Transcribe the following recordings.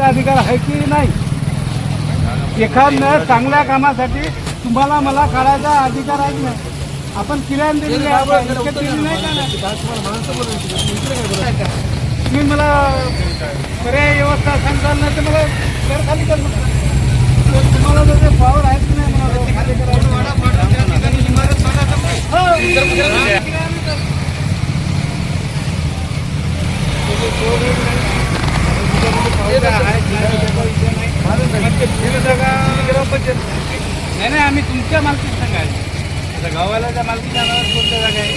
काढायचा अधिकार आहे की नाही? एखाद्या चांगल्या कामासाठी तुम्हाला मला काढायचा अधिकार आहे की नाही? आपण किरायाने दिलेली आहे, तुम्ही मला पर्याय व्यवस्था सांगताल नाही तर मला घर खाली कर. तुम्हाला जर पावर आहेत की नाही मला खाली करायचं? नाही आम्ही तुमच्या मालकीत सांगायचं. गावाला त्या मालकी जाणार कोणत्या जागा आहे?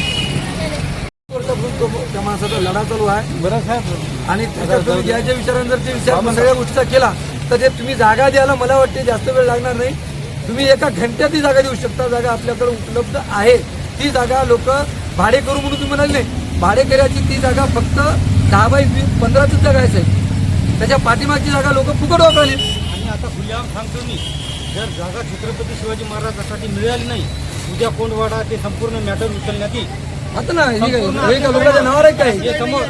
त्या माणसाचा लढा चालू आहे. बरं साहेब, आणि त्याच्या ज्या विचारांनी जर ते विचार सगळ्या गोष्टीचा केला तर ते तुम्ही जागा द्यायला मला वाटते जास्त वेळ लागणार नाही. तुम्ही एका घंट्यात ती जागा देऊ शकता. जागा आपल्याकडे उपलब्ध आहे. ती जागा लोक भाडे करू म्हणून तुम्ही म्हणाले नाही. भाडेकऱ्याची ती जागा फक्त 10/15च जागा आहे साहेब. त्याच्या पाठीमागची जागा लोक फुकट वापरली. आणि आता खुल्यावर सांगतो मी, जर जागा छत्रपती शिवाजी महाराजांसाठी मिळाली नाही, उद्या कोंडवाडा ते संपूर्ण मॅटर उचलण्यात येईल. आता ना लोकांच्या नावावर आहे काय?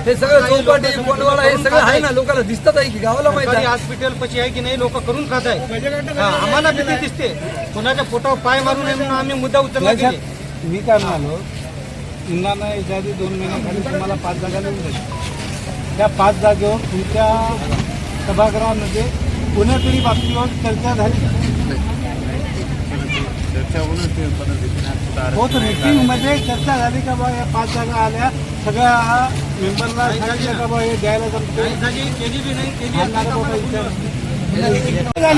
हे सगळं चौपाटी कोंडवाडा हे सगळं आहे ना, लोकांना दिसतात आहे की गावाला माहिती आहे. हॉस्पिटल पशी आहे की नाही, लोक करून खात आहे. आम्हाला भीती दिसते. कोणाच्या पोटावर पाय मारू नये म्हणून आम्ही मुद्दा उचलला गेले. मी काय म्हणालो, इंदाना याच्या आधी 2 महिन्याखाली तुम्हाला 5 जागा देऊन जाईल. त्या 5 जागेवर तुमच्या सभागृहामध्ये कोणत्यातरी बाबतीवर चर्चा झाली? हो, तर मीटिंगमध्ये चर्चा झाली का बा या 5 जागा आल्या, सगळ्या मेंबरला सांगितलं का बा हे द्यायला जमते?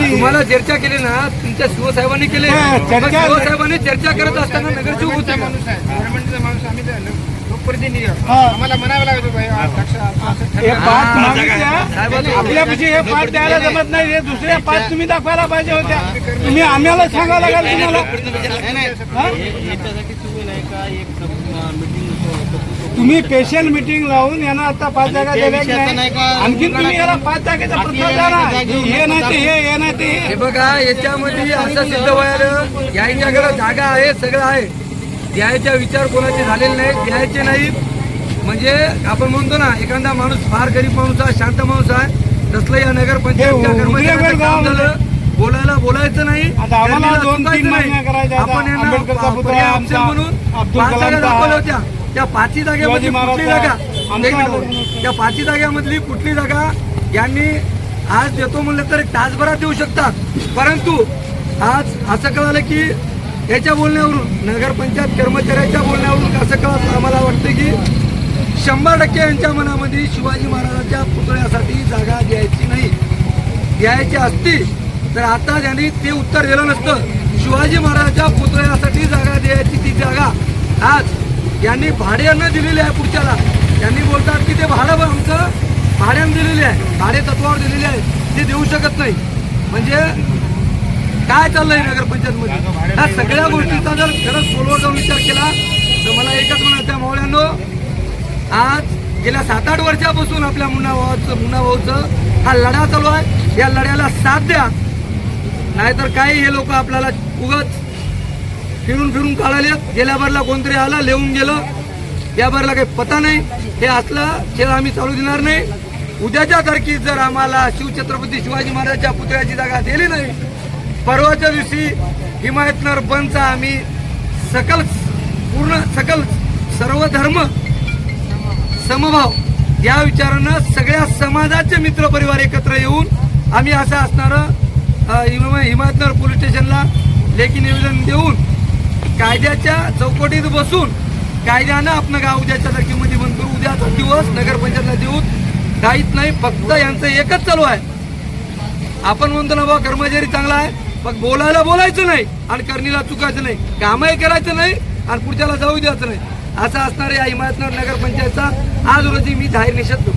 तुम्हाला चर्चा केली ना, तुमच्या शिवसाहेबांनी केली. शिवसाहेबांनी चर्चा करत असताना नगरसेवक होते. गव्हर्नमेंटचा माणूस आम्ही लोकप्रतिनिधी आम्हाला म्हणावं लागत आपल्यापाशी हे 5 द्यायला जमत नाही. हे दुसऱ्या 5 तुम्ही दाखवायला पाहिजे होत्या. तुम्ही आम्हाला सांगावं लागेल तुम्हाला. तुम्ही स्पेशल मिटिंग लावून यांना आता 5 जागा दिल्या की नाही? आणखी तुम्ही याला 5 जागेचा प्रस्ताव द्या ना. हे नाही ते हे नाही ते हे. बघा, याच्यामध्ये असं सिद्ध व्हायला याच्याकडे जागा आहे, सगळं आहे. द्यायचा विचार कोणाचे झालेले नाही, द्यायचे नाही. म्हणजे आपण म्हणतो ना, एखादा माणूस फार गरीब माणूस आहे, शांत माणूस आहे, तसलं या नगरपंचायतच्या कर्मचाऱ्यांचं काम झालं. बोलायचं नाही. आपण यांना पर्याय ऑप्शन म्हणून 5 जागा दाखवल्या होत्या. त्या 5 जागेमधली कुठली जागा, त्या 5 जागेमधली कुठली जागा यांनी आज देतो म्हणलं तर 1 तासभरात देऊ शकतात. परंतु आज असं कळालं की याच्या बोलण्यावरून, नगरपंचायत कर्मचाऱ्याच्या बोलण्यावरून असं कळत आम्हाला वाटतं की 100% यांच्या मनामध्ये शिवाजी महाराजांच्या पुतळ्यासाठी जागा द्यायची नाही. द्यायची असती तर आता त्यांनी ते उत्तर दिलं नसतं. शिवाजी महाराजांच्या पुतळ्यासाठी जागा द्यायची ती जागा आज यांनी भाड्यानं दिलेली आहे. पुढच्याला त्यांनी बोलतात की ते भाडं आमचं भाड्यानं दिलेली आहे, भाडे तत्वावर दिलेली आहे, ते देऊ शकत नाही. म्हणजे काय चाललंय नगरपंचायतमध्ये? ह्या सगळ्या गोष्टीचा जर खरंच खोलवर जाऊन विचार केला तर मला एकच म्हणायचं आहे, मावळ्यांनो, आज गेल्या 7-8 वर्षापासून आपल्या मुन्ना भाऊचं हा लढा चालू आहे. या लढ्याला साथ द्या, नाहीतर काय हे लोक आपल्याला उगाच फिरून काढाले. गेल्या बारला कोणतरी आलं, लिहून गेलं, या बारला काही पता नाही. हे असलं खेळ आम्ही चालू देणार नाही. उद्याच्या तारखेत जर आम्हाला शिवछत्रपती शिवाजी महाराजांच्या पुतळ्याची जागा दिली नाही, परवाच्या दिवशी हिमायतनगर बंदचा आम्ही सकल सर्व धर्म समभाव या विचारानं सगळ्या समाजाचे मित्र परिवार एकत्र येऊन आम्ही असं असणारं हिमायतनगर पोलीस स्टेशनला लेखी निवेदन देऊन कायद्याच्या चौकटीत बसून कायद्यानं आपलं गाव उद्याच्या तारखेमध्ये बंद करू. उद्याचा दिवस नगरपंचायतला देऊन काहीच नाही. फक्त यांचं एकच चालू आहे. आपण म्हणतो ना बाबा कर्मचारी चांगला आहे, फक्त बोलायचं नाही आणि करणीला चुकायचं नाही, कामही करायचं नाही आणि पुढच्याला जाऊ द्यायचं नाही. असं असणार या हिमायतनगर नगरपंचायतचा आज रोजी मी जाहीर निषेध करतो.